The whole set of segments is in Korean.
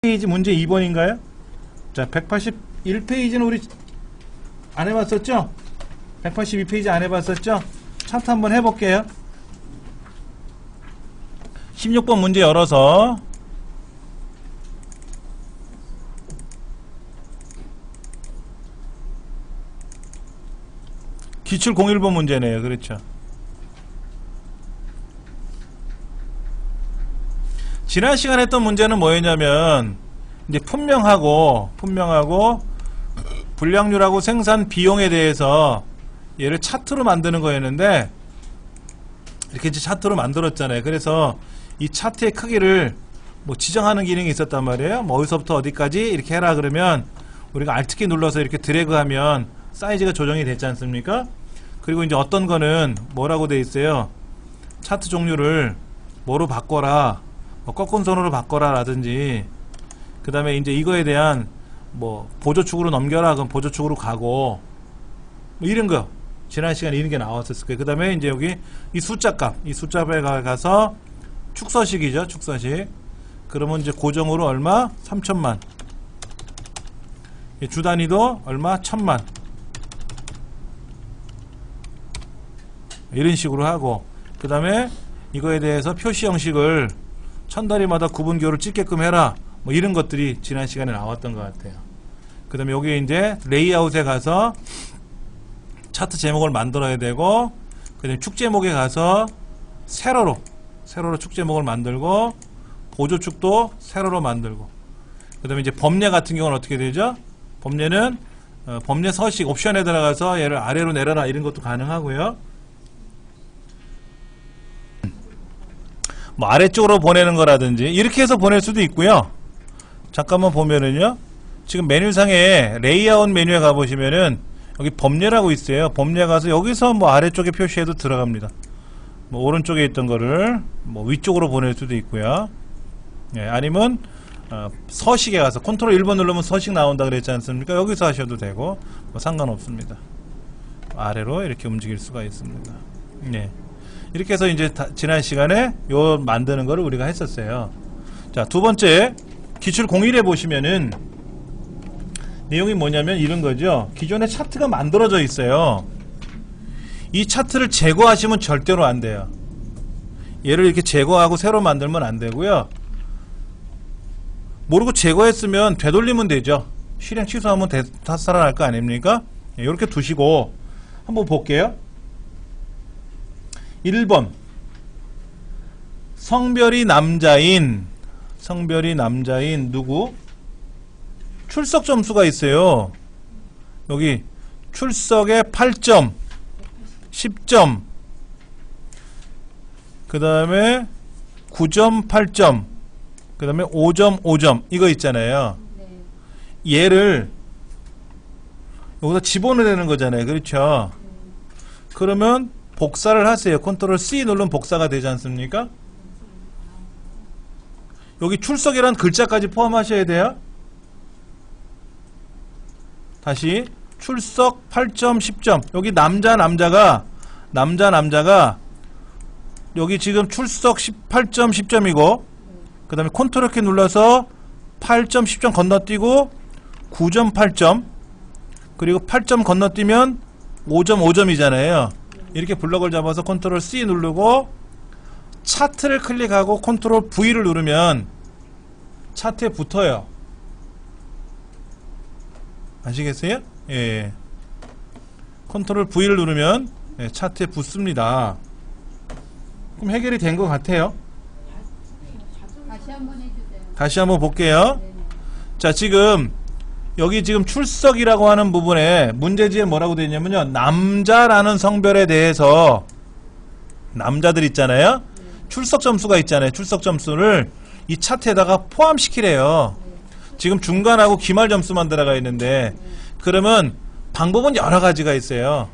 페이지 문제 2번인가요? 자, 181페이지는 우리 안 해봤었죠? 182페이지 안 해봤었죠? 차트 한번 해볼게요. 16번 문제 열어서 기출 01번 문제네요. 그렇죠. 지난 시간에 했던 문제는 뭐였냐면 이제 분명하고 불량률하고 생산 비용에 대해서 얘를 차트로 만드는 거였는데 이렇게 이제 차트로 만들었잖아요. 그래서 이 차트의 크기를 뭐 지정하는 기능이 있었단 말이에요. 뭐 어디서부터 어디까지 이렇게 해라 그러면 우리가 Alt키 눌러서 이렇게 드래그하면 사이즈가 조정이 됐지 않습니까? 그리고 이제 어떤 거는 뭐라고 돼 있어요. 차트 종류를 뭐로 바꿔라, 뭐 꺾은 선으로 바꿔라 라든지, 그 다음에 이제 이거에 대한 뭐 보조축으로 넘겨라 그럼 보조축으로 가고 뭐 이런 거 지난 시간에 이런 게 나왔었을 거예요. 그 다음에 이제 여기 이 숫자값, 이 숫자값에 가서 축서식이죠. 축서식. 그러면 이제 고정으로 얼마? 3천만. 주 단위도 얼마? 1000만. 이런 식으로 하고, 그 다음에 이거에 대해서 표시 형식을 1000단위마다 구분교를 찍게끔 해라. 뭐 이런 것들이 지난 시간에 나왔던 것 같아요. 그 다음에 여기 이제 레이아웃에 가서 차트 제목을 만들어야 되고, 그 다음에 축 제목에 가서 세로로 축 제목을 만들고, 보조축도 세로로 만들고, 그 다음에 이제 범례 같은 경우는 어떻게 되죠? 범례는 범례 서식 옵션에 들어가서 얘를 아래로 내려라 이런 것도 가능하고요. 뭐 아래쪽으로 보내는 거라든지 이렇게 해서 보낼 수도 있고요. 잠깐만 보면은요, 지금 메뉴상에 레이아웃 메뉴에 가보시면은 여기 범례라고 있어요. 범례 가서 여기서 뭐 아래쪽에 표시해도 들어갑니다. 뭐 오른쪽에 있던 거를 뭐 위쪽으로 보낼 수도 있고요. 예, 아니면 서식에 가서 컨트롤 1번 누르면 서식 나온다 그랬지 않습니까? 여기서 하셔도 되고 뭐 상관없습니다. 아래로 이렇게 움직일 수가 있습니다. 예. 이렇게 해서 이제 지난 시간에 요 만드는 거를 우리가 했었어요. 자, 두 번째 기출 01에 보시면은 내용이 뭐냐면 이런 거죠. 기존에 차트가 만들어져 있어요. 이 차트를 제거하시면 절대로 안 돼요. 얘를 이렇게 제거하고 새로 만들면 안 되고요. 모르고 제거했으면 되돌리면 되죠. 실행 취소하면 다 살아날 거 아닙니까? 이렇게 두시고 한번 볼게요. 1번 성별이 남자인 누구? 출석 점수가 있어요. 여기 출석에 8점, 10점, 그 다음에 9점, 8점, 그 다음에 5점, 5점 이거 있잖아요. 얘를 여기다 집어넣는 거잖아요. 그렇죠? 그러면 복사를 하세요. 컨트롤 C 누르면 복사가 되지 않습니까? 여기 출석이라는 글자까지 포함하셔야 돼요. 다시 출석 8점 10점. 여기 남자가 여기 지금 출석 18점 10점이고, 그 다음에 컨트롤 키 눌러서 8점 10점 건너뛰고 9점 8점, 그리고 8점 건너뛰면 5점 5점이잖아요. 이렇게 블럭을 잡아서 컨트롤 C 누르고 차트를 클릭하고 컨트롤 V를 누르면 차트에 붙어요. 아시겠어요? 예. 컨트롤 V를 누르면 차트에 붙습니다. 그럼 해결이 된 것 같아요. 다시 한번 볼게요. 자, 지금 여기 지금 출석이라고 하는 부분에 문제지에 뭐라고 되어 있냐면요, 남자라는 성별에 대해서 남자들 있잖아요. 출석 점수가 있잖아요. 출석 점수를 이 차트에다가 포함시키래요. 지금 중간하고 기말 점수만 들어가 있는데, 그러면 방법은 여러 가지가 있어요.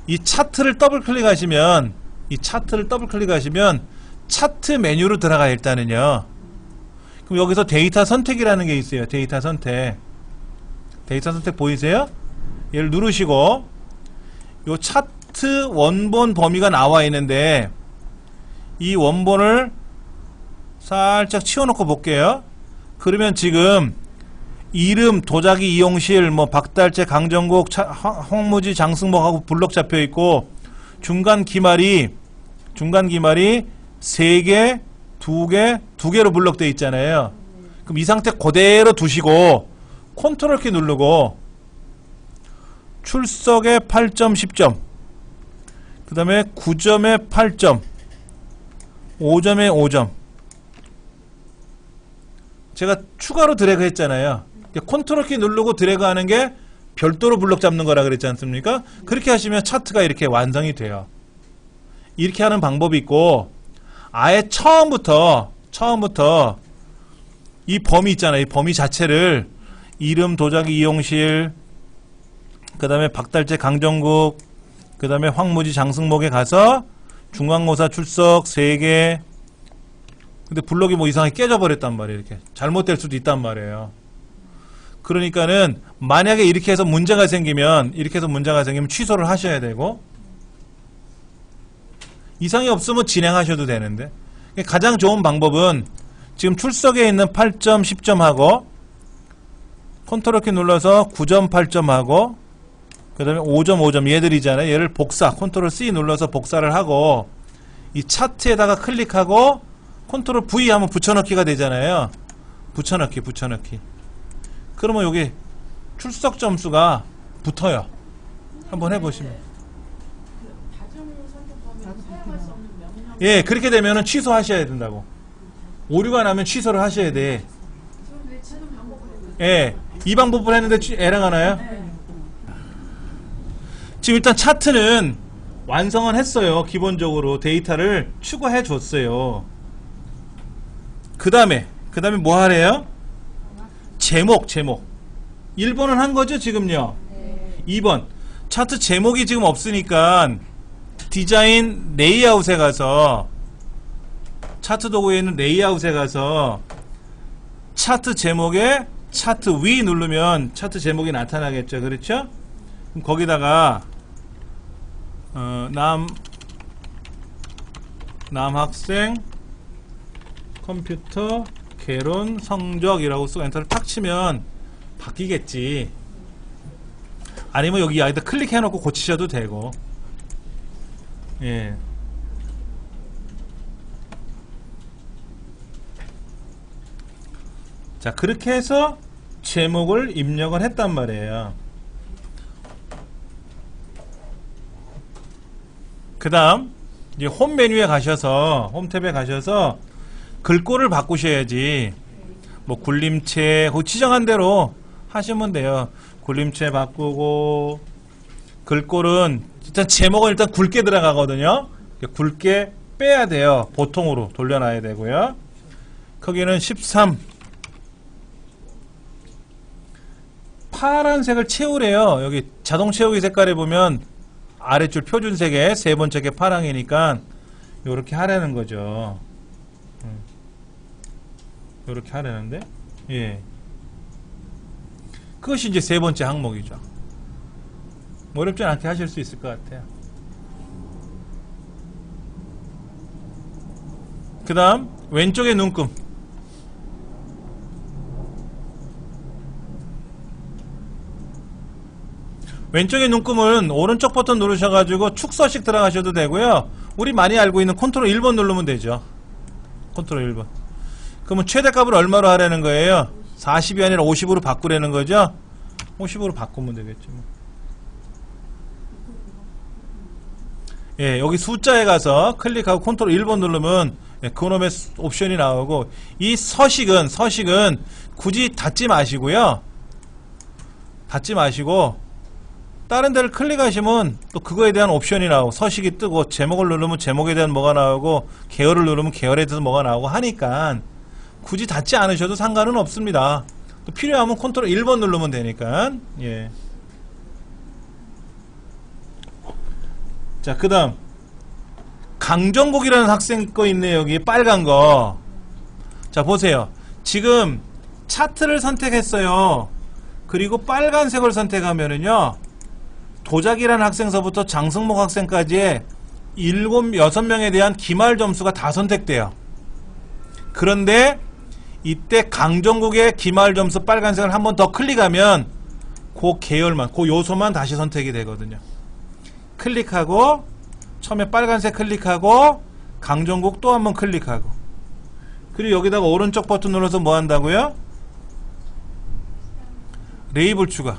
이 차트를 더블 클릭하시면 차트 메뉴로 들어가. 일단은요. 그럼 여기서 데이터 선택이라는 게 있어요. 데이터 선택 보이세요? 얘를 누르시고 요 차트 원본 범위가 나와 있는데 이 원본을 살짝 치워놓고 볼게요. 그러면 지금 이름, 도자기 이용실, 뭐 박달재, 강정국, 황무지, 장승목하고 블록 잡혀 있고 중간 기말이 3개, 2개, 2개로 블록되어 있잖아요. 그럼 이 상태 그대로 두시고 컨트롤 키 누르고 출석에 8점, 10점, 그 다음에 9점에 8점, 5점에 5점. 제가 추가로 드래그 했잖아요. 컨트롤 키 누르고 드래그 하는 게 별도로 블록 잡는 거라 그랬지 않습니까? 그렇게 하시면 차트가 이렇게 완성이 돼요. 이렇게 하는 방법이 있고, 아예 처음부터 이 범위 있잖아요. 이 범위 자체를 이름, 도자기 이용실, 그 다음에 박달재, 강정국, 그 다음에 황무지, 장승목에 가서 중간고사 출석 3개. 근데 블록이 뭐 이상하게 깨져버렸단 말이에요. 이렇게 잘못될 수도 있단 말이에요. 그러니까는 만약에 이렇게 해서 문제가 생기면 취소를 하셔야 되고, 이상이 없으면 진행하셔도 되는데, 가장 좋은 방법은 지금 출석에 있는 8점, 10점 하고 컨트롤 키 눌러서 9점, 8점 하고 그 다음에 5점, 5점 얘들이잖아요. 얘를 복사, 컨트롤 C 눌러서 복사를 하고 이 차트에다가 클릭하고 컨트롤 V 하면 붙여넣기가 되잖아요. 붙여넣기. 그러면 여기 출석 점수가 붙어요. 한번 해보시면. 예, 그렇게 되면은 취소하셔야 된다고. 오류가 나면 취소를 하셔야 돼. 예, 이 방법을 했는데 에러가 나요? 지금 일단 차트는 완성은 했어요. 기본적으로 데이터를 추가해 줬어요. 그 다음에 뭐 하래요? 제목 1번은 한 거죠 지금요. 2번 차트 제목이 지금 없으니까 디자인 레이아웃에 가서 차트 도구에 있는 레이아웃에 가서 차트 제목에 차트 위 누르면 차트 제목이 나타나겠죠. 그렇죠? 그럼 거기다가 남학생 컴퓨터 개론 성적이라고 쓰고 엔터를 탁 치면 바뀌겠지. 아니면 여기 아이다 클릭해 놓고 고치셔도 되고. 예. 자, 그렇게 해서 제목을 입력을 했단 말이에요. 그 다음 이제 홈 메뉴에 가셔서 홈 탭에 가셔서 글꼴을 바꾸셔야지. 뭐 굴림체 지정한 대로 하시면 돼요. 굴림체 바꾸고, 글꼴은 일단 제목은 일단 굵게 들어가거든요. 굵게 빼야 돼요. 보통으로 돌려놔야 되고요. 크기는 13. 파란색을 채우래요. 여기 자동 채우기 색깔에 보면 아래줄 표준색에 세 번째 게 파랑이니까 요렇게 하라는 거죠. 요렇게 하라는데, 예. 그것이 이제 세 번째 항목이죠. 어렵지 않게 하실 수 있을 것 같아요. 그 다음 왼쪽에 눈금. 왼쪽에 눈금은 오른쪽 버튼 누르셔가지고 축서식 들어가셔도 되고요. 우리 많이 알고 있는 컨트롤 1번 누르면 되죠. 컨트롤 1번. 그러면 최대값을 얼마로 하라는 거예요? 40이 아니라 50으로 바꾸라는 거죠? 50으로 바꾸면 되겠죠. 예, 여기 숫자에 가서 클릭하고 컨트롤 1번 누르면 그놈의 옵션이 나오고, 이 서식은 굳이 닫지 마시고요. 닫지 마시고 다른 데를 클릭하시면 또 그거에 대한 옵션이 나오고, 서식이 뜨고, 제목을 누르면 제목에 대한 뭐가 나오고, 계열을 누르면 계열에 대해서 뭐가 나오고 하니까 굳이 닫지 않으셔도 상관은 없습니다. 또 필요하면 컨트롤 1번 누르면 되니까. 예. 자, 그 다음 강정국이라는 학생 거 있네요. 여기 빨간 거. 자, 보세요. 지금 차트를 선택했어요. 그리고 빨간색을 선택하면은요, 도자기라는 학생서부터 장승목 학생까지의 6명에 대한 기말 점수가 다 선택돼요. 그런데 이때 강정국의 기말 점수 빨간색을 한 번 더 클릭하면 그 계열만, 그 요소만 다시 선택이 되거든요. 클릭하고 처음에 빨간색 클릭하고 강정국 또 한 번 클릭하고, 그리고 여기다가 오른쪽 버튼 눌러서 뭐 한다고요? 레이블 추가.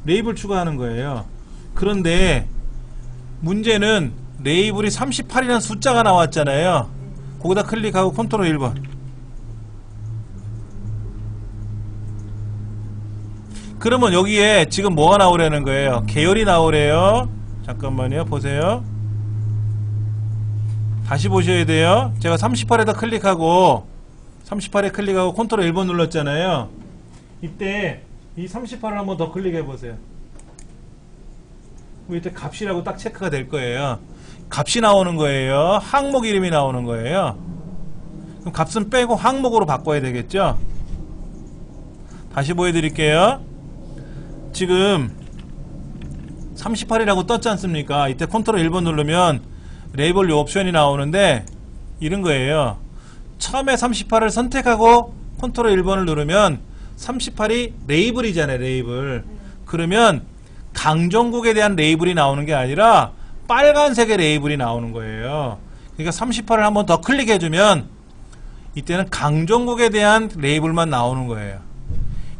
레이블 추가하는 거예요. 그런데 문제는 레이블이 38이라는 숫자가 나왔잖아요. 거기다 클릭하고 컨트롤 1번. 그러면 여기에 지금 뭐가 나오려는 거예요? 계열이 나오래요. 잠깐만요. 보세요. 다시 보셔야 돼요. 제가 38에다 클릭하고 38에 클릭하고 컨트롤 1번 눌렀잖아요. 이때 이 38을 한번 더 클릭해 보세요. 이때 값이라고 딱 체크가 될 거예요. 값이 나오는 거예요. 항목 이름이 나오는 거예요. 그럼 값은 빼고 항목으로 바꿔야 되겠죠. 다시 보여드릴게요. 지금 38이라고 떴지 않습니까? 이때 컨트롤 1번 누르면 레이블 옵션이 나오는데 이런 거예요. 처음에 38을 선택하고 컨트롤 1번을 누르면 38이 레이블이잖아요. 레이블. 그러면 강정국에 대한 레이블이 나오는 게 아니라 빨간색의 레이블이 나오는 거예요. 그러니까 38을 한번 더 클릭해주면 이때는 강정국에 대한 레이블만 나오는 거예요.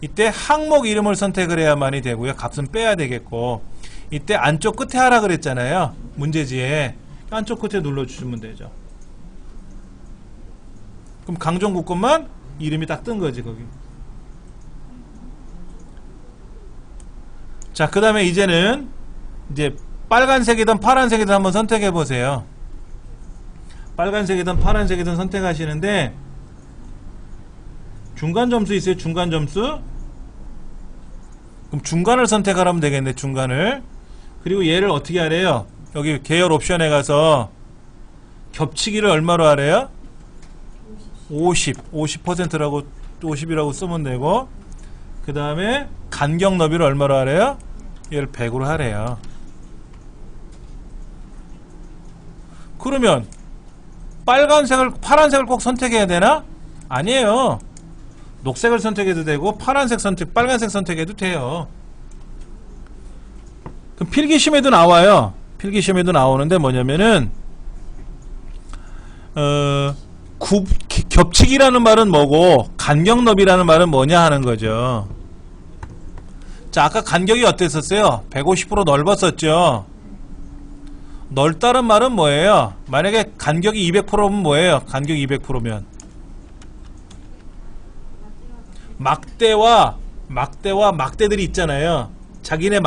이때 항목 이름을 선택을 해야만이 되고요. 값은 빼야 되겠고, 이때 안쪽 끝에 하라 그랬잖아요. 문제지에 안쪽 끝에 눌러주시면 되죠. 그럼 강정국 것만 이름이 딱 뜬 거지 거기. 자, 그 다음에 이제는 이제 빨간색이든 파란색이든 한번 선택해 보세요. 빨간색이든 파란색이든 선택하시는데 중간 점수 있어요. 중간 점수. 그럼 중간을 선택하라면 되겠네. 중간을. 그리고 얘를 어떻게 하래요? 여기 계열 옵션에 가서 겹치기를 얼마로 하래요? 50%라고 50이라고 쓰면 되고, 그 다음에 간격 너비를 얼마로 하래요? 얘를 100으로 하래요. 그러면 빨간색을 파란색을 꼭 선택해야 되나? 아니에요. 녹색을 선택해도 되고 파란색 선택, 빨간색 선택해도 돼요. 그럼 필기시험에도 나와요. 필기시험에도 나오는데 뭐냐면은 겹치기라는 말은 뭐고 간격 너비라는 말은 뭐냐 하는 거죠. 자, 아까 간격이 어땠었어요? 150% 넓었었죠. 넓다는 말은 뭐예요? 만약에 간격이 200%면 뭐예요? 간격 200%면 막대들이 있잖아요. 자기네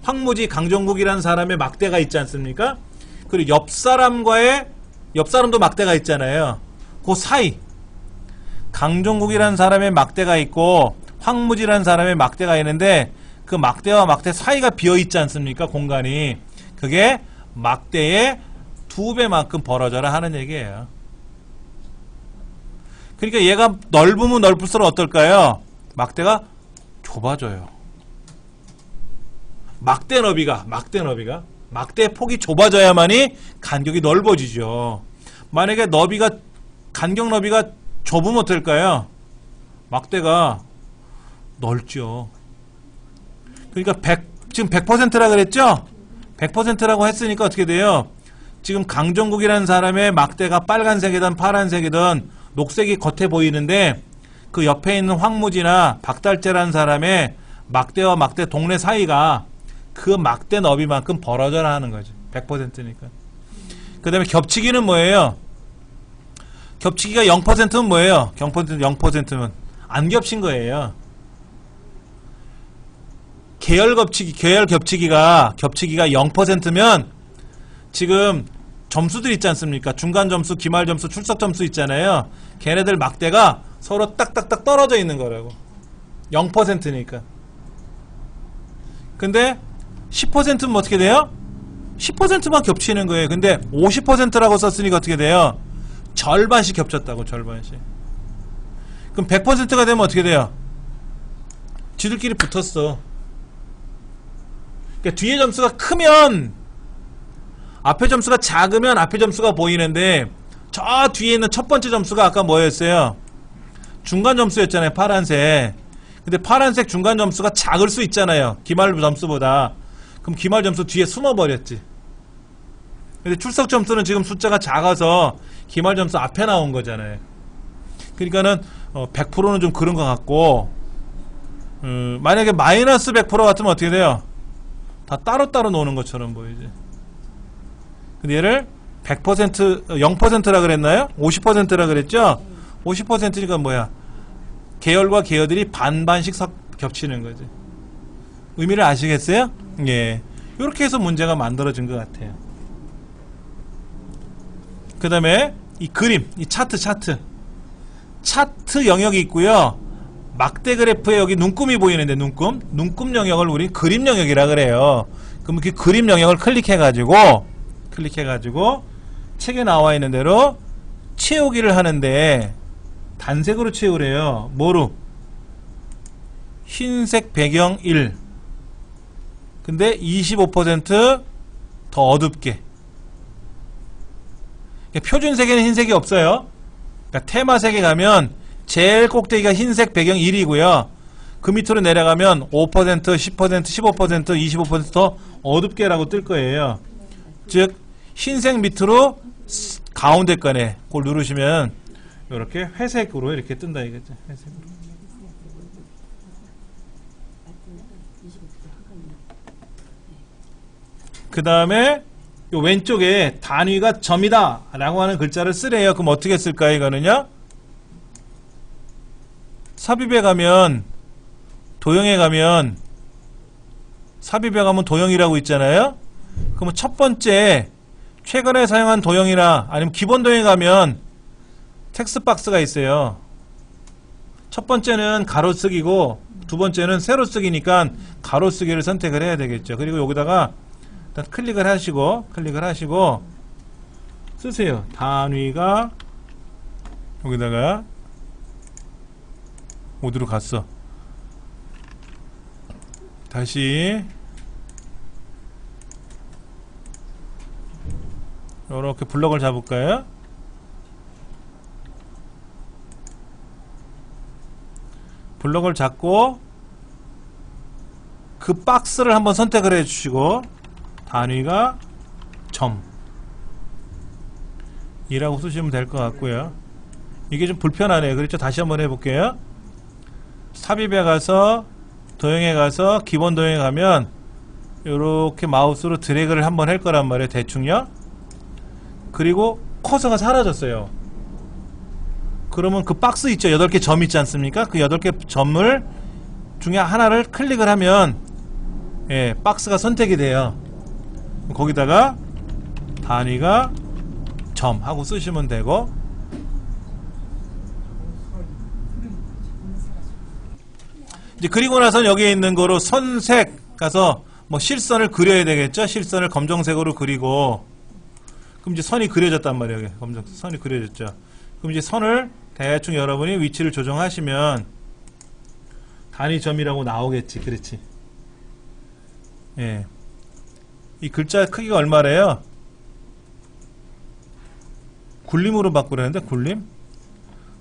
황무지 강정국이라는 사람의 막대가 있지 않습니까? 그리고 옆 사람도 막대가 있잖아요. 그 사이 강정국이라는 사람의 막대가 있고 황무지라는 사람의 막대가 있는데 그 막대와 막대 사이가 비어있지 않습니까? 공간이. 그게 막대의 2배만큼 벌어져라 하는 얘기예요. 그러니까 얘가 넓으면 넓을수록 어떨까요? 막대가 좁아져요. 막대 너비가 막대의 폭이 좁아져야만이 간격이 넓어지죠. 만약에 간격 너비가 좁으면 어떨까요? 막대가 넓죠. 그러니까 지금 100%라 그랬죠? 100%라고 했으니까 어떻게 돼요? 지금 강정국이라는 사람의 막대가 빨간색이든 파란색이든 녹색이 겉에 보이는데 그 옆에 있는 황무지나 박달재라는 사람의 막대와 막대 동네 사이가 그 막대 너비만큼 벌어져라 하는 거죠. 100%니까. 그 다음에 겹치기는 뭐예요? 겹치기가 0%면 뭐예요? 0%면 안 겹친 거예요. 계열 겹치기가 0%면 지금 점수들 있지 않습니까? 중간 점수, 기말 점수, 출석 점수 있잖아요. 걔네들 막대가 서로 딱딱딱 떨어져 있는 거라고. 0%니까. 근데 10%면 어떻게 돼요? 10%만 겹치는 거예요. 근데 50%라고 썼으니까 어떻게 돼요? 절반씩 겹쳤다고. 절반씩. 그럼 100%가 되면 어떻게 돼요? 지들끼리 붙었어. 그러니까 뒤에 점수가 크면 앞에 점수가 작으면 앞에 점수가 보이는데 저 뒤에 있는 첫 번째 점수가 아까 뭐였어요? 중간 점수였잖아요. 파란색. 근데 파란색 중간 점수가 작을 수 있잖아요. 기말 점수보다. 그럼 기말 점수 뒤에 숨어버렸지. 근데 출석 점수는 지금 숫자가 작아서 기말 점수 앞에 나온 거잖아요. 그러니까는 100%는 좀 그런 것 같고, 만약에 마이너스 100% 같으면 어떻게 돼요? 다 따로따로 노는 것처럼 보이지. 근데 얘를 100%, 0%라 그랬나요? 50%라 그랬죠? 50%니까 뭐야? 계열과 계열들이 반반씩 겹치는 거지. 의미를 아시겠어요? 예. 이렇게 해서 문제가 만들어진 것 같아요. 그 다음에 이 그림, 이 차트 영역이 있고요. 막대 그래프에 여기 눈금이 보이는데 눈금 영역을 우리 그림 영역이라 그래요. 그럼 그 그림 영역을 클릭해가지고 책에 나와 있는 대로 채우기를 하는데 단색으로 채우래요. 뭐로? 흰색 배경 1. 근데 25% 더 어둡게. 표준색에는 흰색이 없어요. 그러니까 테마색에 가면 제일 꼭대기가 흰색 배경 1이고요. 그 밑으로 내려가면 5%, 10%, 15%, 25%더 어둡게라고 뜰 거예요. 즉 흰색 밑으로 가운데 거네. 그걸 누르시면 이렇게 회색으로 이렇게 뜬다 이거죠. 회색으로. 그 다음에 요 왼쪽에 단위가 점이다 라고 하는 글자를 쓰래요. 그럼 어떻게 쓸까요? 이거는요. 삽입에 가면 도형에 가면 삽입에 가면 도형이라고 있잖아요. 그러면 첫 번째 최근에 사용한 도형이나 아니면 기본 도형에 가면 텍스트 박스가 있어요. 첫 번째는 가로쓰기고 두 번째는 세로쓰기니까 가로쓰기를 선택을 해야 되겠죠. 그리고 여기다가 일단 클릭을 하시고 쓰세요. 단위가 여기다가 어디로 갔어? 다시 이렇게 블럭을 잡을까요? 블럭을 잡고 그 박스를 한번 선택을 해주시고 단위가 점 이라고 쓰시면 될 것 같고요. 이게 좀 불편하네요. 그렇죠? 다시 한번 해볼게요. 삽입에 가서 도형에 가서 기본 도형에 가면 이렇게 마우스로 드래그를 한번 할 거란 말이에요. 대충요. 그리고 커서가 사라졌어요. 그러면 그 박스 있죠? 8개 점 있지 않습니까? 그 8개 점을 중에 하나를 클릭을 하면 예, 박스가 선택이 돼요. 거기다가 단위가 점 하고 쓰시면 되고, 이제 그리고 나서 여기에 있는 거로 선색 가서 뭐 실선을 그려야 되겠죠? 실선을 검정색으로 그리고, 그럼 이제 선이 그려졌단 말이에요. 여기 검정색 선이 그려졌죠. 그럼 이제 선을 대충 여러분이 위치를 조정하시면 단위 점이라고 나오겠지. 그렇지? 예. 이 글자 크기가 얼마래요? 굴림으로 바꾸라는데, 굴림?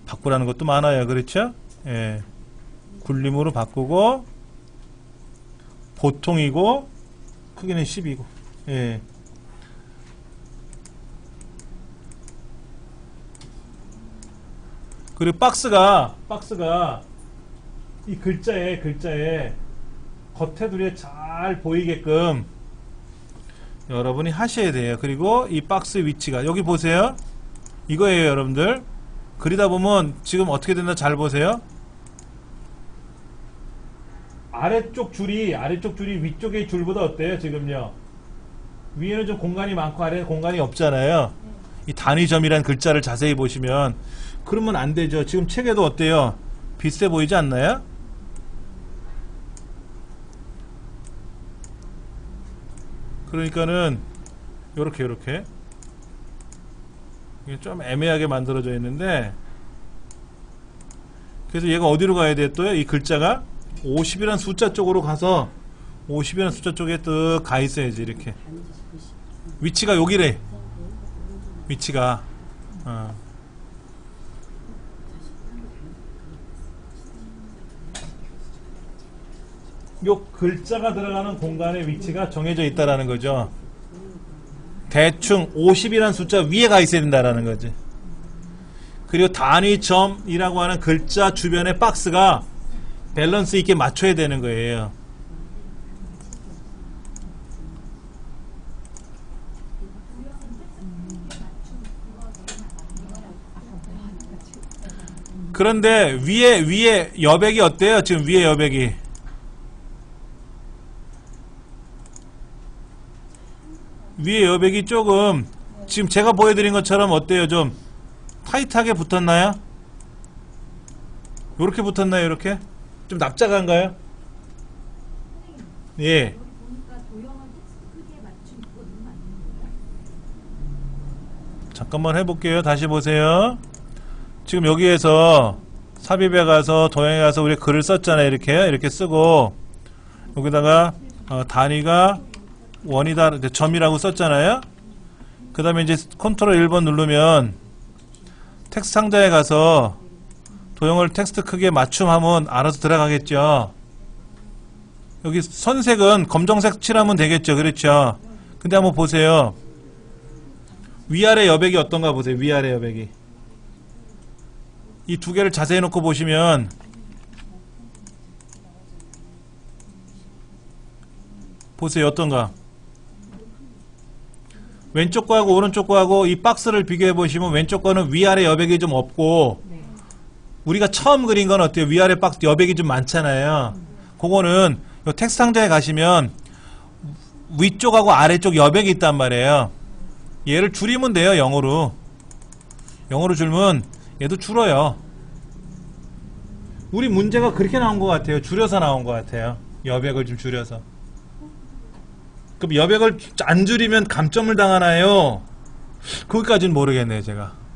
바꾸라는 것도 많아요. 그렇죠? 예. 굴림으로 바꾸고, 보통이고, 크기는 10이고, 예. 그리고 박스가 이 글자에 겉테두리에 잘 보이게끔 여러분이 하셔야 돼요. 그리고 이 박스 위치가 여기 보세요. 이거예요, 여러분들. 그리다 보면 지금 어떻게 된다 잘 보세요. 아래쪽 줄이 위쪽의 줄보다 어때요? 지금요. 위에는 좀 공간이 많고 아래는 공간이 없잖아요. 이 단위점이라는 글자를 자세히 보시면 그러면 안 되죠. 지금 책에도 어때요? 비슷해 보이지 않나요? 그러니까는 요렇게 이게 좀 애매하게 만들어져 있는데, 그래서 얘가 어디로 가야 돼? 또요? 이 글자가 50이라는 숫자 쪽으로 가서 50이라는 숫자 쪽에 또 가 있어야지. 이렇게 위치가 여기래. 위치가 어. 요 글자가 들어가는 공간의 위치가 정해져 있다라는 거죠. 대충 50이라는 숫자 위에 가 있어야 된다라는 거지. 그리고 단위점이라고 하는 글자 주변의 박스가 밸런스 있게 맞춰야 되는 거예요. 그런데 위에 여백이 어때요? 지금 위에 여백이 위에 여백이 조금 지금 제가 보여드린 것처럼 어때요? 좀 타이트하게 붙었나요? 요렇게 붙었나요? 요렇게? 좀 납작한가요? 예. 잠깐만 해볼게요. 다시 보세요. 지금 여기에서 삽입에 가서 도형에 가서 우리 글을 썼잖아요. 이렇게 쓰고 여기다가 단위가 원이다 점이라고 썼잖아요. 그 다음에 이제 컨트롤 1번 누르면 텍스트 상자에 가서 도형을 텍스트 크기에 맞춤하면 알아서 들어가겠죠. 여기 선색은 검정색 칠하면 되겠죠. 그렇죠. 근데 한번 보세요. 위아래 여백이 어떤가 보세요. 위아래 여백이 이 두 개를 자세히 놓고 보시면 보세요. 어떤가. 왼쪽 거하고 오른쪽 거하고 이 박스를 비교해 보시면 왼쪽 거는 위아래 여백이 좀 없고 우리가 처음 그린 건 어때요? 위아래 박스 여백이 좀 많잖아요. 그거는 요 텍스트 상자에 가시면 위쪽하고 아래쪽 여백이 있단 말이에요. 얘를 줄이면 돼요. 0으로 줄면 얘도 줄어요. 우리 문제가 그렇게 나온 것 같아요. 줄여서 나온 것 같아요. 여백을 좀 줄여서. 그럼 여백을 안 줄이면 감점을 당하나요? 거기까지는 모르겠네요. 제가.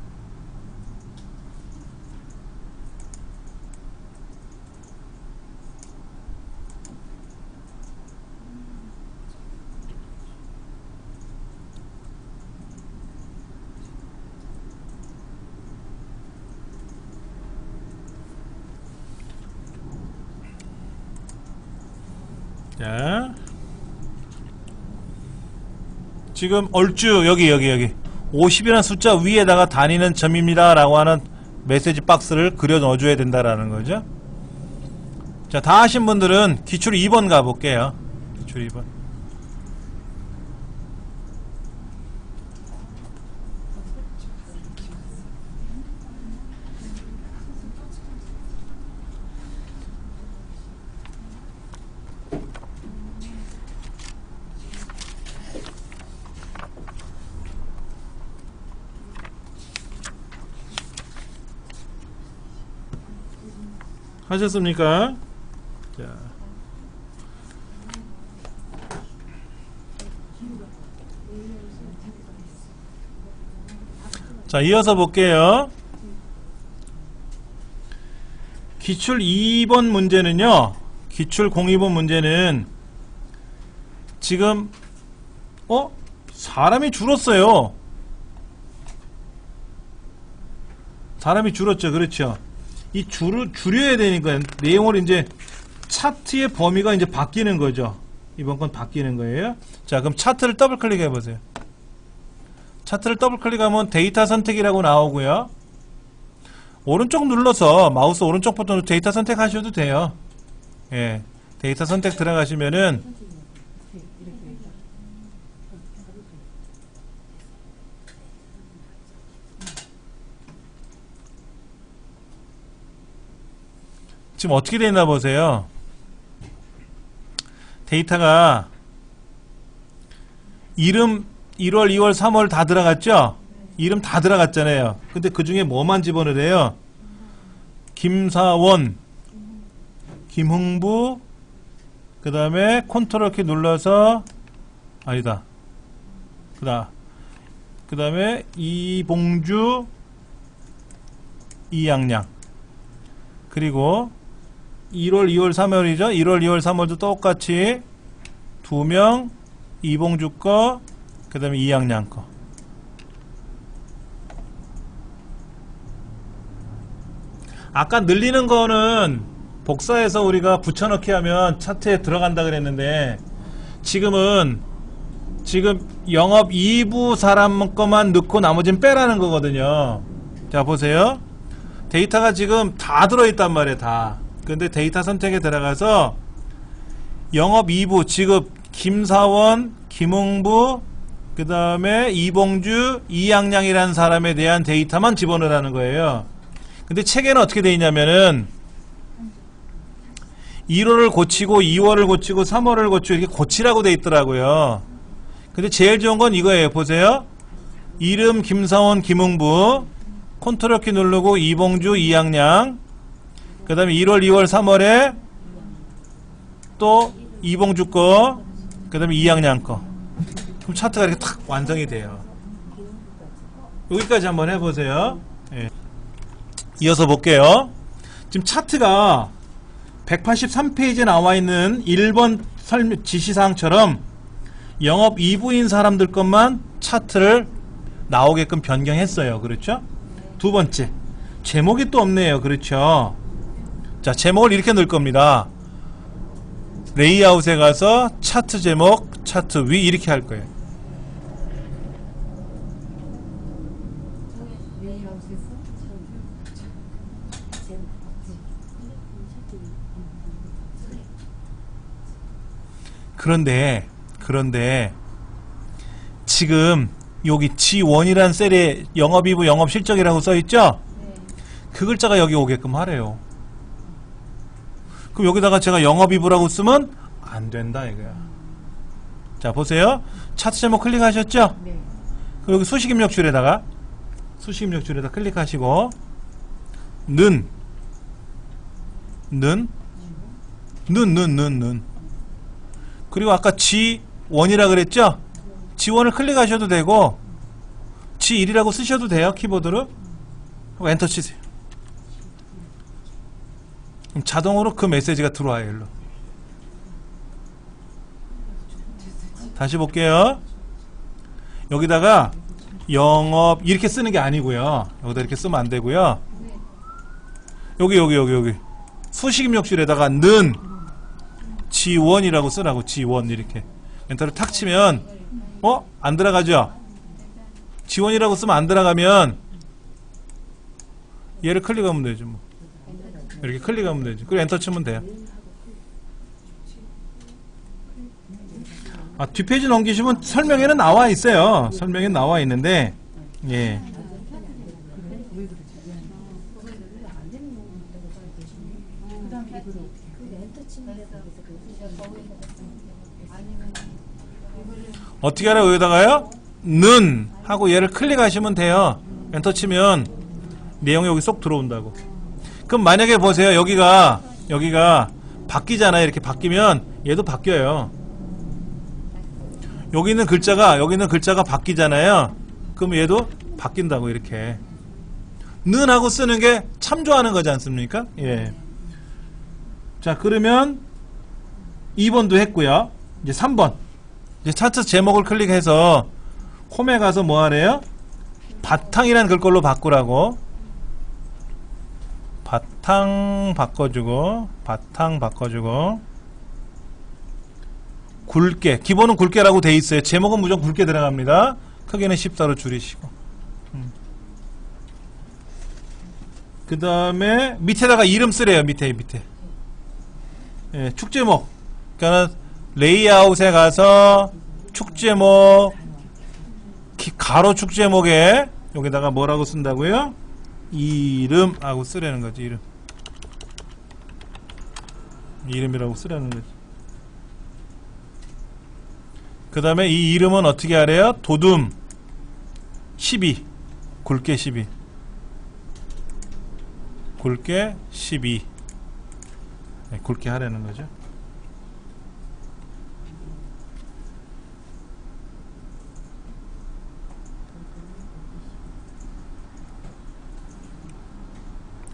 자, 지금 얼추 여기 50이라는 숫자 위에다가 다니는 점입니다 라고 하는 메시지 박스를 그려 넣어줘야 된다라는 거죠. 자, 다 하신 분들은 기출 2번 가볼게요. 기출 2번. 하셨습니까? 자, 이어서 볼게요. 기출 2번 문제는요. 기출 02번 문제는 지금 사람이 줄었어요. 사람이 줄었죠. 그렇죠. 이 줄여야 되니까 내용을 이제 차트의 범위가 이제 바뀌는 거죠. 이번 건 바뀌는 거예요. 자, 그럼 차트를 더블 클릭해 보세요. 차트를 더블 클릭하면 데이터 선택이라고 나오고요. 오른쪽 눌러서 마우스 오른쪽 버튼으로 데이터 선택하셔도 돼요. 예. 데이터 선택 들어가시면은 지금 어떻게 되나 보세요. 데이터가 이름 1월, 2월, 3월 다 들어갔죠? 이름 다 들어갔잖아요. 근데 그 중에 뭐만 집어넣으래요? 김사원, 김흥부, 그 다음에 컨트롤 키 눌러서 아니다. 그 다음에 이봉주, 이양양. 그리고 1월, 2월, 3월이죠. 1월, 2월, 3월도 똑같이 2명, 이봉주 거, 그 다음에 이양양 거. 아까 늘리는 거는 복사해서 우리가 붙여넣기 하면 차트에 들어간다 그랬는데 지금 영업 2부 사람 것만 넣고 나머지는 빼라는 거거든요. 자 보세요. 데이터가 지금 다 들어있단 말이에요. 다. 근데 데이터 선택에 들어가서 영업 2부 지급 김사원, 김웅부, 그 다음에 이봉주, 이양양이라는 사람에 대한 데이터만 집어넣으라는 거예요. 근데 책에는 어떻게 돼 있냐면은 1월을 고치고 2월을 고치고 3월을 고치고 이렇게 고치라고 돼 있더라고요. 근데 제일 좋은 건 이거예요. 보세요. 이름 김사원, 김웅부, 컨트롤 키 누르고 이봉주, 이양양, 그 다음에 1월, 2월, 3월에 또 이봉주 거, 그 다음에 이양양 거. 그럼 차트가 이렇게 탁 완성이 돼요. 여기까지 한번 해보세요. 예. 이어서 볼게요. 지금 차트가 183페이지에 나와 있는 1번 지시사항처럼 영업 2부인 사람들 것만 차트를 나오게끔 변경했어요. 그렇죠? 두 번째, 제목이 또 없네요. 그렇죠? 자, 제목을 이렇게 넣을 겁니다. 레이아웃에 가서 차트 제목, 차트 위 이렇게 할 거예요. 그런데 지금 여기 G1이라는 셀에 영업이부 영업실적이라고 써있죠? 그 글자가 여기 오게끔 하래요. 그럼 여기다가 제가 영업이부라고 쓰면 안 된다 이거야. 자 보세요. 차트 제목 클릭하셨죠? 네. 그럼 여기 수식입력줄에다가 클릭하시고 는 그리고 아까 G1이라 그랬죠? G1을 클릭하셔도 되고 G1이라고 쓰셔도 돼요. 키보드로. 그리고 엔터 치세요. 그럼 자동으로 그 메시지가 들어와요. 일로. 다시 볼게요. 여기다가 영업 이렇게 쓰는 게 아니고요. 여기다 이렇게 쓰면 안 되고요. 여기 수식입력줄에다가 는 G1이라고 쓰라고. G1 이렇게 엔터를 탁 치면 안 들어가죠? G1이라고 쓰면 안 들어가면 얘를 클릭하면 되죠. 뭐. 이렇게 클릭하면 되죠. 그리고 엔터 치면 돼요. 뒷페이지 넘기시면 설명에는 나와 있어요. 설명에 나와 있는데 예. 어떻게 하라고 여기다가요? 는 하고 얘를 클릭하시면 돼요. 엔터 치면 내용이 여기 쏙 들어온다고. 그럼 만약에 보세요. 여기가 바뀌잖아요. 이렇게 바뀌면 얘도 바뀌어요. 여기 있는 글자가 바뀌잖아요. 그럼 얘도 바뀐다고. 이렇게 는 하고 쓰는 게 참 좋아하는 거지 않습니까? 예. 자 그러면 2번도 했고요. 이제 3번 이제 차트 제목을 클릭해서 홈에 가서 뭐 하래요? 바탕이라는 글꼴로 바꾸라고. 바탕 바꿔주고 굵게, 기본은 굵게라고 돼 있어요. 제목은 무조건 굵게 들어갑니다. 크기는 14로 줄이시고. 그 다음에 밑에다가 이름 쓰래요. 밑에. 예, 축제목. 그러니까 레이아웃에 가서 축제목, 가로 축제목에 여기다가 뭐라고 쓴다고요? 이름하고 쓰라는 거지. 이름이라고 쓰라는 거지. 그 다음에 이 이름은 어떻게 하래요? 도둠 12, 굵게 12, 굵게 12. 네, 굵게 하라는 거죠.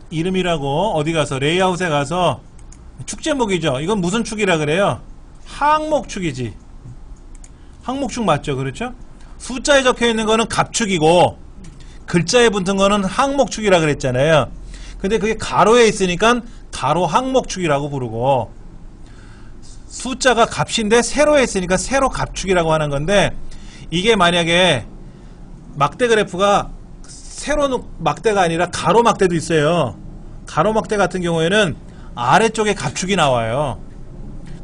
이름이라고 어디 가서 레이아웃에 가서 축제목이죠. 이건 무슨 축이라 그래요? 항목축이지. 항목축 맞죠? 그렇죠? 숫자에 적혀 있는 거는 갑축이고 글자에 붙은 거는 항목축이라 그랬잖아요. 근데 그게 가로에 있으니까 가로 항목축이라고 부르고, 숫자가 값인데 세로에 있으니까 세로 값축이라고 하는 건데, 이게 만약에 막대 그래프가 세로 막대가 아니라 가로 막대도 있어요. 가로 막대 같은 경우에는 아래쪽에 값축이 나와요.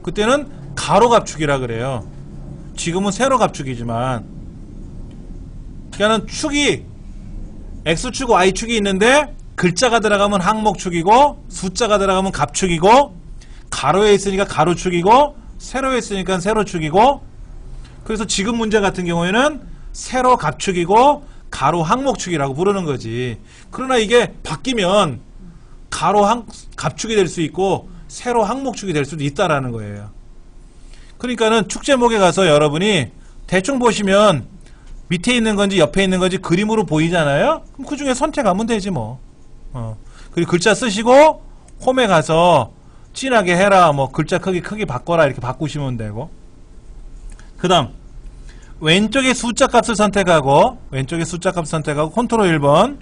그때는 가로 값축이라 그래요. 지금은 세로 값축이지만, 그러니까는 축이 X축, Y축이 있는데 글자가 들어가면 항목축이고 숫자가 들어가면 값축이고, 가로에 있으니까 가로축이고 세로에 있으니까 세로축이고, 그래서 지금 문제 같은 경우에는 세로 값축이고 가로 항목축이라고 부르는 거지. 그러나 이게 바뀌면 가로 값축이 될 수 있고 세로 항목축이 될 수도 있다라는 거예요. 그러니까는 축 제목에 가서 여러분이 대충 보시면 밑에 있는 건지 옆에 있는 건지 그림으로 보이잖아요. 그럼 그 중에 선택하면 되지 뭐. 그리고 글자 쓰시고 홈에 가서 진하게 해라, 뭐 글자 크기 바꿔라, 이렇게 바꾸시면 되고. 그 다음 왼쪽에 숫자 값을 선택하고 컨트롤 1번.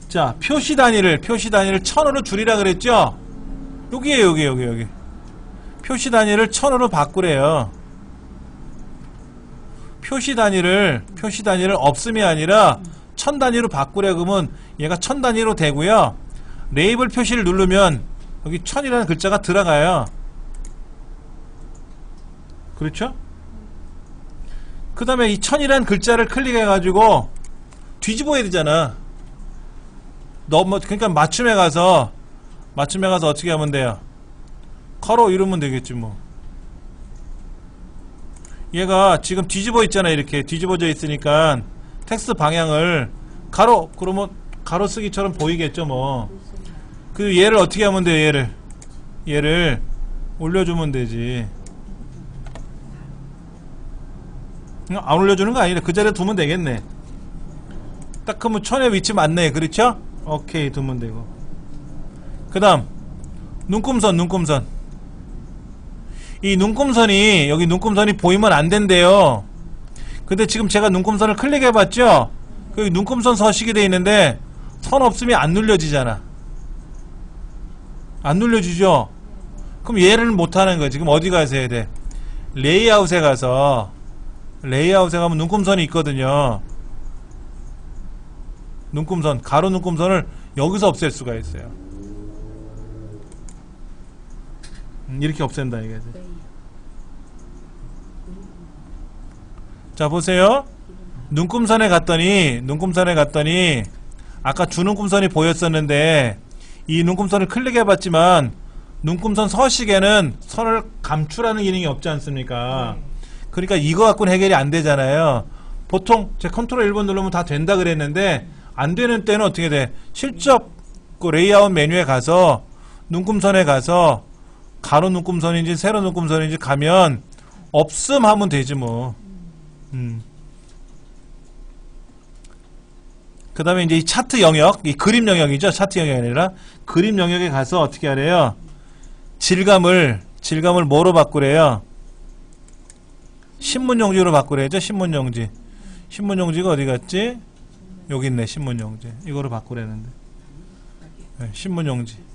자, 표시 단위를 1000으로 줄이라 그랬죠? 여기에요, 여기. 표시 단위를 1000으로 바꾸래요. 표시 단위를 없음이 아니라 1000 단위로 바꾸래. 그러면 얘가 1000 단위로 되고요. 레이블 표시를 누르면 여기 1000이라는 글자가 들어가요. 그렇죠? 그 다음에 이 1000이라는 글자를 클릭해가지고 뒤집어야 되잖아. 그러니까 맞춤에 가서 어떻게 하면 돼요? 가로 이러면 되겠지 뭐. 얘가 지금 뒤집어 있잖아. 이렇게 뒤집어져 있으니까 텍스트 방향을 가로, 그러면 가로 쓰기처럼 보이겠죠 뭐. 그 얘를 어떻게 하면 돼요? 얘를 올려주면 되지. 안 올려주는 거 아니라 그 자리에 두면 되겠네. 딱 그러면 1000의 위치 맞네. 그렇죠? 오케이, 두면 되고. 그 다음 눈금선. 이 눈금선이, 여기 눈금선이 보이면 안 된대요. 근데 지금 제가 눈금선을 클릭해 봤죠? 그 눈금선 서식이 돼 있는데 선 없으면 안 눌려지잖아. 안 눌려지죠? 그럼 얘를 못 하는 거야. 지금 어디 가서 해야 돼? 레이아웃에 가면 눈금선이 있거든요. 눈금선, 가로 눈금선을 여기서 없앨 수가 있어요. 이렇게 없앤다 이게. 자, 보세요. 눈금선에 갔더니 아까 주눈금선이 보였었는데 이 눈금선을 클릭해 봤지만 눈금선 서식에는 선을 감추라는 기능이 없지 않습니까? 그러니까 이거 갖고는 해결이 안 되잖아요. 보통 제 컨트롤 1번 누르면 다 된다 그랬는데 안 되는 때는 어떻게 돼? 실적 그 레이아웃 메뉴에 가서 눈금선에 가서 가로 눈금선인지 세로 눈금선인지 가면 없음 하면 되지 뭐. 그 다음에 이제 이 차트 영역, 이 그림 영역이죠. 차트 영역이 아니라 그림 영역에 가서 어떻게 하래요? 질감을 뭐로 바꾸래요? 신문용지로 바꾸래죠. 신문용지가 어디 갔지? 여기 있네. 신문용지. 이거로 바꾸래는데. 네, 신문용지.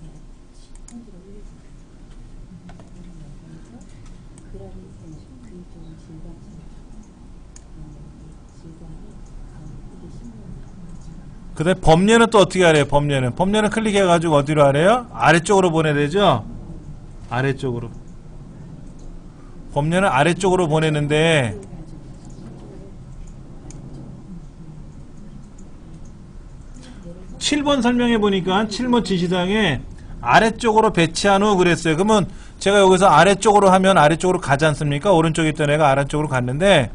그 다음에 범례는 또 어떻게 하래요? 범례는 클릭해가지고 어디로 하래요? 아래쪽으로 보내야 되죠? 아래쪽으로. 범례는 아래쪽으로 보내는데 7번 설명해 보니까 7번 지시사항에 아래쪽으로 배치한 후 그랬어요. 그러면 제가 여기서 아래쪽으로 하면 아래쪽으로 가지 않습니까? 오른쪽에 있던 애가 아래쪽으로 갔는데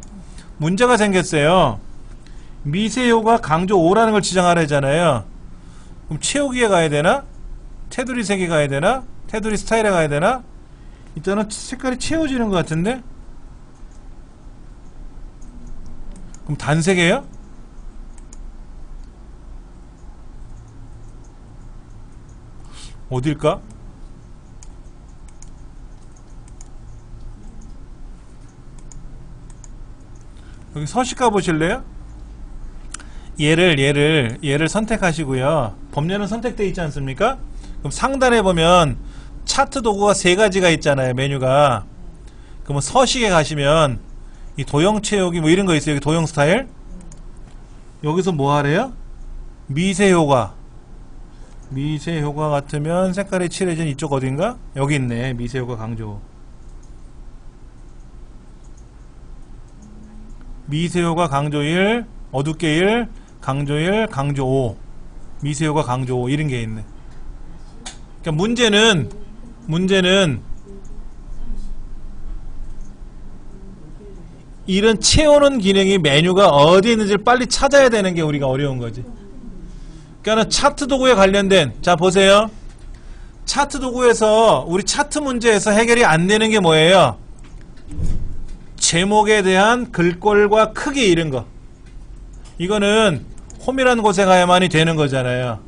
문제가 생겼어요. 미세효과 강조 5라는 걸 지정하라 했잖아요. 그럼 채우기에 가야 되나? 테두리 색에 가야 되나? 테두리 스타일에 가야 되나? 일단은 색깔이 채워지는 것 같은데? 그럼 단색이에요? 어딜까? 여기 서식 가보실래요? 얘를 선택하시고요. 법례는 선택되어 있지 않습니까? 그럼 상단에 보면 차트 도구가 세 가지가 있잖아요. 메뉴가. 그러면 서식에 가시면 이 도형 채우기 뭐 이런 거 있어요. 여기 도형 스타일. 여기서 뭐 하래요? 미세 효과. 미세 효과 같으면 색깔이 칠해진 이쪽 어딘가? 여기 있네. 미세 효과 강조. 미세 효과 강조 1, 어둡게 1, 강조 1, 강조 5. 미세 효과 강조 5 이런 게 있네. 그러니까 문제는 이런 채우는 기능이 메뉴가 어디에 있는지를 빨리 찾아야 되는 게 우리가 어려운 거지. 그러니까 차트 도구에 관련된, 자 보세요. 차트 도구에서 우리 차트 문제에서 해결이 안 되는 게 뭐예요? 제목에 대한 글꼴과 크기 이런 거. 이거는 홈이라는 곳에 가야만이 되는 거잖아요.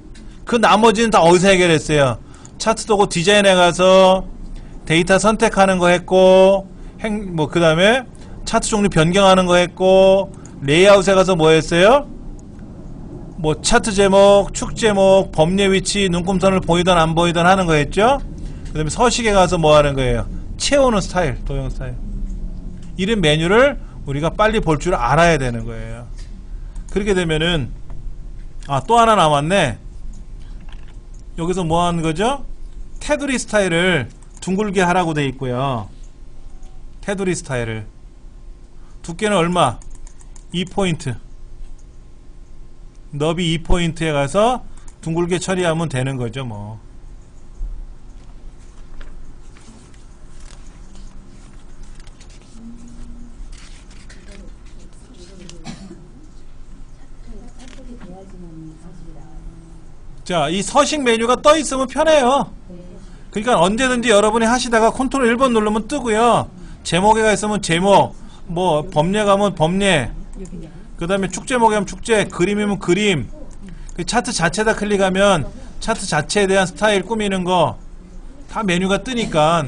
그 나머지는 다 어디서 해결했어요? 차트 도구 디자인에 가서 데이터 선택하는 거 했고, 그 다음에 차트 종류 변경하는 거 했고, 레이아웃에 가서 뭐 했어요? 뭐 차트 제목, 축 제목, 법례 위치, 눈금선을 보이던 안 보이던 하는 거 했죠? 그 다음에 서식에 가서 뭐 하는 거예요? 채우는 스타일, 도형 스타일. 이런 메뉴를 우리가 빨리 볼 줄 알아야 되는 거예요. 그렇게 되면은, 또 하나 남았네. 여기서 뭐 하는 거죠? 테두리 스타일을 둥글게 하라고 돼 있고요. 테두리 스타일을. 두께는 얼마? 2포인트. 너비 2포인트에 가서 둥글게 처리하면 되는 거죠, 뭐. 자, 이 서식 메뉴가 떠 있으면 편해요. 그러니까 언제든지 여러분이 하시다가 컨트롤 1번 누르면 뜨고요. 제목에 가 있으면 제목, 뭐 법례 가면 법례, 그 다음에 축제목에 가면 축제, 그림이면 그림, 그 차트 자체다 클릭하면 차트 자체에 대한 스타일 꾸미는 거 다 메뉴가 뜨니까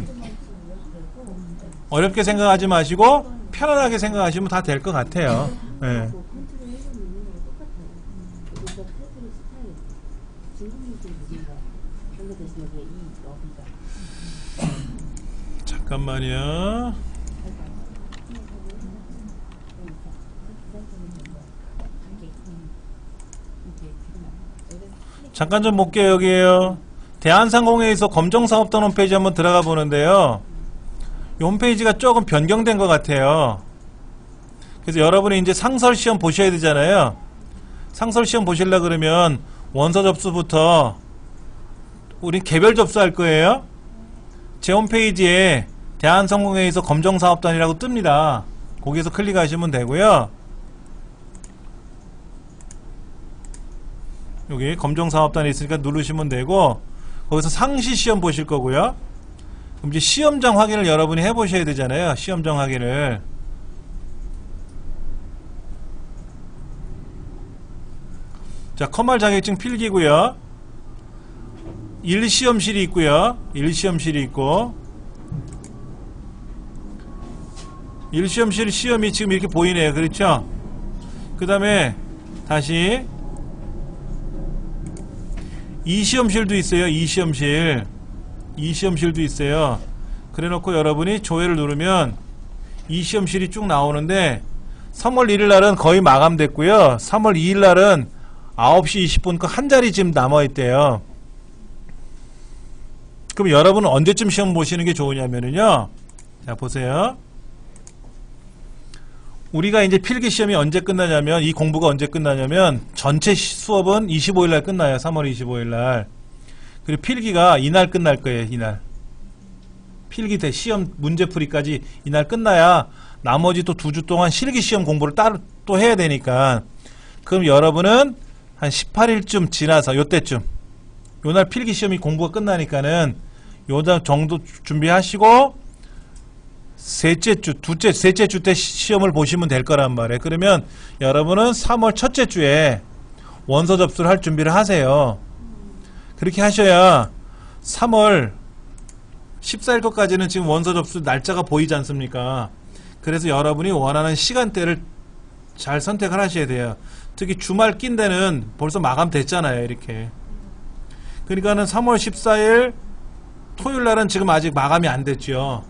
어렵게 생각하지 마시고 편안하게 생각하시면 다 될 것 같아요. 네. 잠깐만요. 잠깐 좀 볼게요. 여기에요. 대한상공회에서 검정사업단 홈페이지 한번 들어가 보는데요. 이 홈페이지가 조금 변경된 것 같아요. 그래서 여러분이 이제 상설시험 보셔야 되잖아요. 상설시험 보시려고 그러면 원서 접수부터 우리 개별 접수할 거예요. 제 홈페이지에 대한상공회에서 검정사업단이라고 뜹니다. 거기에서 클릭하시면 되고요. 여기 검정사업단이 있으니까 누르시면 되고, 거기서 상시시험 보실 거고요. 그럼 이제 시험장 확인을 여러분이 해보셔야 되잖아요. 시험장 확인을. 자, 컴활 자격증 필기고요. 1시험실이 있고요. 1시험실이 있고, 1시험실 시험이 지금 이렇게 보이네요. 그렇죠? 그 다음에 다시 2시험실도 있어요. 2시험실도 있어요. 그래 놓고 여러분이 조회를 누르면 2시험실이 쭉 나오는데 3월 1일 날은 거의 마감됐고요. 3월 2일 날은 9시 20분 거 한 자리 지금 남아있대요. 그럼 여러분은 언제쯤 시험 보시는 게 좋으냐면요. 자, 보세요. 우리가 이제 필기시험이 언제 끝나냐면, 이 공부가 언제 끝나냐면, 전체 수업은 25일날 끝나요. 3월 25일날. 그리고 필기가 이날 끝날 거예요. 이날. 필기 대 시험 문제풀이까지 이날 끝나야 나머지 또 2주 동안 실기시험 공부를 따로 또 해야 되니까. 그럼 여러분은 한 18일쯤 지나서 요때쯤, 요날 필기시험이 공부가 끝나니까는 요 정도 준비하시고 셋째 주 때 시험을 보시면 될 거란 말이에요. 그러면 여러분은 3월 첫째 주에 원서 접수를 할 준비를 하세요. 그렇게 하셔야 3월 14일 것까지는 지금 원서 접수 날짜가 보이지 않습니까? 그래서 여러분이 원하는 시간대를 잘 선택을 하셔야 돼요. 특히 주말 낀 데는 벌써 마감됐잖아요. 이렇게. 그러니까는 3월 14일 토요일 날은 지금 아직 마감이 안 됐죠.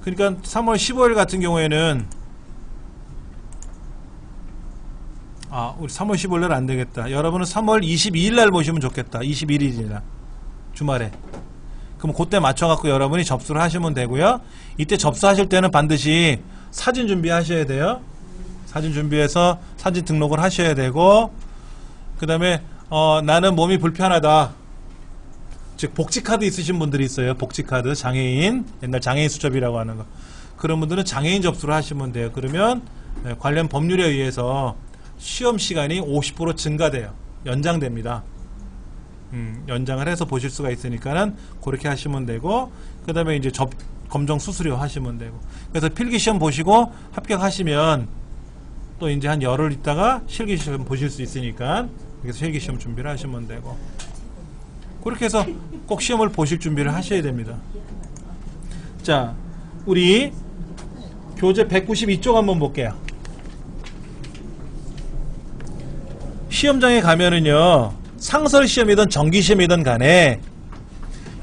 그러니까 3월 15일 같은 경우에는 우리 3월 15일 날 안 되겠다. 여러분은 3월 22일 날 보시면 좋겠다. 21일이나 주말에. 그럼 그때 맞춰갖고 여러분이 접수를 하시면 되고요. 이때 접수하실 때는 반드시 사진 준비하셔야 돼요. 사진 준비해서 사진 등록을 하셔야 되고, 그 다음에 나는 몸이 불편하다. 즉 복지카드 있으신 분들이 있어요. 복지카드, 장애인, 옛날 장애인 수첩이라고 하는 거. 그런 분들은 장애인 접수를 하시면 돼요. 그러면 관련 법률에 의해서 시험 시간이 50% 증가돼요. 연장됩니다. 연장을 해서 보실 수가 있으니까는 그렇게 하시면 되고, 그 다음에 이제 검정 수수료 하시면 되고. 그래서 필기시험 보시고 합격하시면 또 이제 한 열흘 있다가 실기시험 보실 수 있으니까 그래서 실기시험 준비를 하시면 되고, 그렇게 해서 꼭 시험을 보실 준비를 하셔야 됩니다. 자, 우리 교재 192쪽 한번 볼게요. 시험장에 가면은요, 상설시험이든 정기시험이든 간에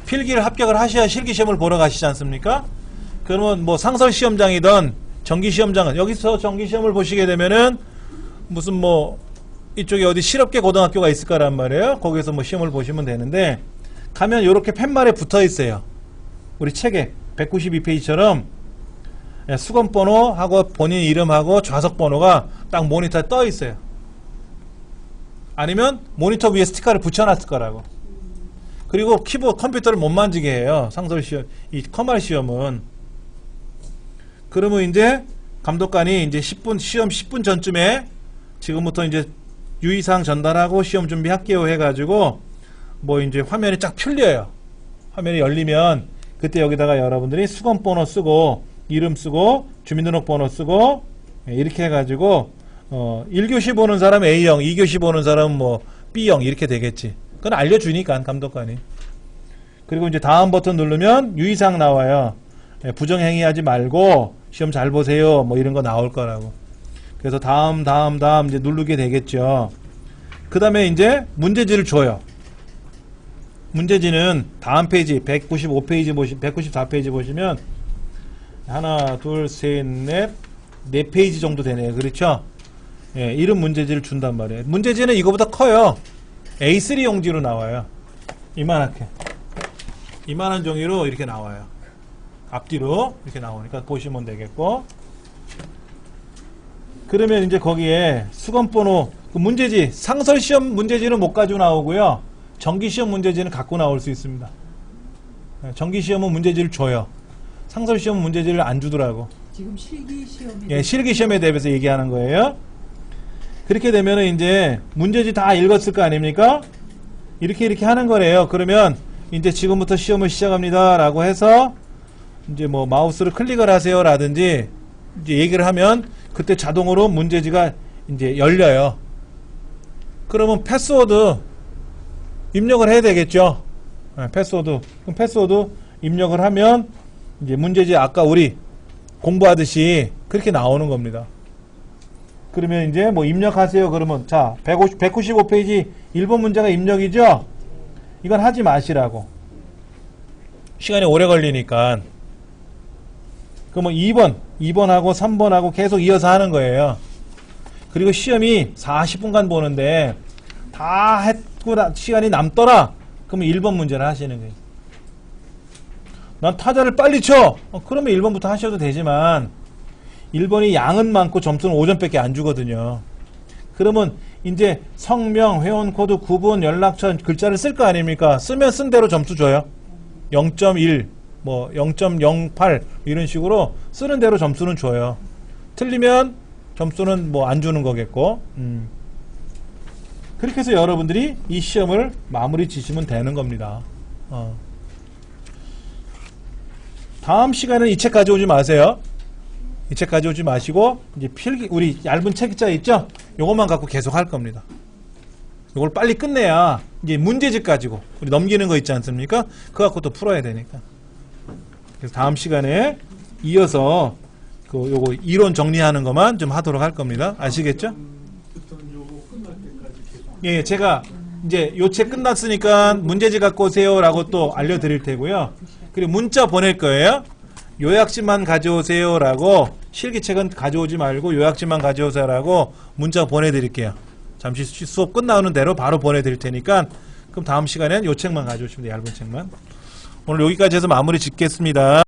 필기를 합격을 하셔야 실기시험을 보러 가시지 않습니까? 그러면 뭐 상설시험장이든 정기시험장은, 여기서 정기시험을 보시게 되면은 무슨 뭐 이쪽에 어디 실업계 고등학교가 있을 거란 말이에요. 거기서 뭐 시험을 보시면 되는데, 가면 이렇게 팻말에 붙어 있어요. 우리 책에 192페이지처럼 수검번호하고 본인 이름하고 좌석번호가 딱 모니터에 떠 있어요. 아니면 모니터 위에 스티커를 붙여놨을 거라고. 그리고 키보드 컴퓨터를 못 만지게 해요. 상설시험, 이 커말 시험은. 그러면 이제 감독관이 이제 10분, 시험 10분 전쯤에 지금부터 이제 유의사항 전달하고 시험 준비할게요 해가지고 뭐 이제 화면이 쫙 풀려요. 화면이 열리면 그때 여기다가 여러분들이 수검번호 쓰고 이름 쓰고 주민등록번호 쓰고 이렇게 해가지고 1교시 보는 사람 A형, 2교시 보는 사람은 뭐 B형 이렇게 되겠지. 그건 알려주니까 감독관이. 그리고 이제 다음 버튼 누르면 유의사항 나와요. 부정행위하지 말고 시험 잘 보세요. 뭐 이런 거 나올 거라고. 그래서 다음 이제 누르게 되겠죠. 그 다음에 이제 문제지를 줘요. 문제지는 다음 페이지 195페이지 194페이지 보시면 하나, 둘, 셋, 넷, 네 페이지 정도 되네요. 그렇죠? 예, 이런 문제지를 준단 말이에요. 문제지는 이거보다 커요. A3 용지로 나와요. 이만하게. 이만한 종이로 이렇게 나와요. 앞뒤로 이렇게 나오니까 보시면 되겠고, 그러면 이제 거기에 수검번호 그 문제지, 상설시험 문제지는 못 가지고 나오고요, 정기시험 문제지는 갖고 나올 수 있습니다. 정기시험은 문제지를 줘요. 상설시험은 문제지를 안 주더라고. 지금 실기시험이, 예, 실기시험에 대해서 얘기하는 거예요. 그렇게 되면은 이제 문제지 다 읽었을 거 아닙니까? 이렇게 하는 거래요. 그러면 이제 지금부터 시험을 시작합니다 라고 해서 이제 뭐 마우스를 클릭을 하세요 라든지 이제 얘기를 하면 그때 자동으로 문제지가 이제 열려요. 그러면 패스워드 입력을 해야 되겠죠. 네, 패스워드. 그럼 패스워드 입력을 하면 이제 문제지 아까 우리 공부하듯이 그렇게 나오는 겁니다. 그러면 이제 뭐 입력하세요. 그러면 자 195페이지 1번 문제가 입력이죠. 이건 하지 마시라고. 시간이 오래 걸리니까. 그러면 2번하고 3번하고 계속 이어서 하는 거예요. 그리고 시험이 40분간 보는데 다 했고 시간이 남더라. 그러면 1번 문제를 하시는 거예요. 난 타자를 빨리 쳐. 그러면 1번부터 하셔도 되지만 1번이 양은 많고 점수는 5점밖에 안 주거든요. 그러면 이제 성명, 회원코드, 구분, 연락처 글자를 쓸 거 아닙니까? 쓰면 쓴 대로 점수 줘요. 0.1, 뭐 0.08 이런 식으로 쓰는 대로 점수는 줘요. 틀리면 점수는 뭐 안 주는 거겠고. 그렇게 해서 여러분들이 이 시험을 마무리 지시면 되는 겁니다. 다음 시간에는 이 책 가져오지 마세요. 이 책 가져오지 마시고 이제 필기, 우리 얇은 책자 있죠? 요것만 갖고 계속 할 겁니다. 요걸 빨리 끝내야 이제 문제집 가지고 우리 넘기는 거 있지 않습니까? 그거 갖고 또 풀어야 되니까. 그래서 다음 시간에 이어서 그 요거 이론 정리하는 것만 좀 하도록 할 겁니다. 아시겠죠? 어떤 요거 예, 제가 이제 요 책 끝났으니까 문제집 갖고 오세요라고 또 알려드릴 테고요. 그리고 문자 보낼 거예요. 요약집만 가져오세요라고, 실기책은 가져오지 말고 요약집만 가져오세요라고 문자 보내드릴게요. 잠시 수업 끝나오는 대로 바로 보내드릴 테니까, 그럼 다음 시간에는 요 책만 가져오시면 돼요. 얇은 책만. 오늘 여기까지 해서 마무리 짓겠습니다.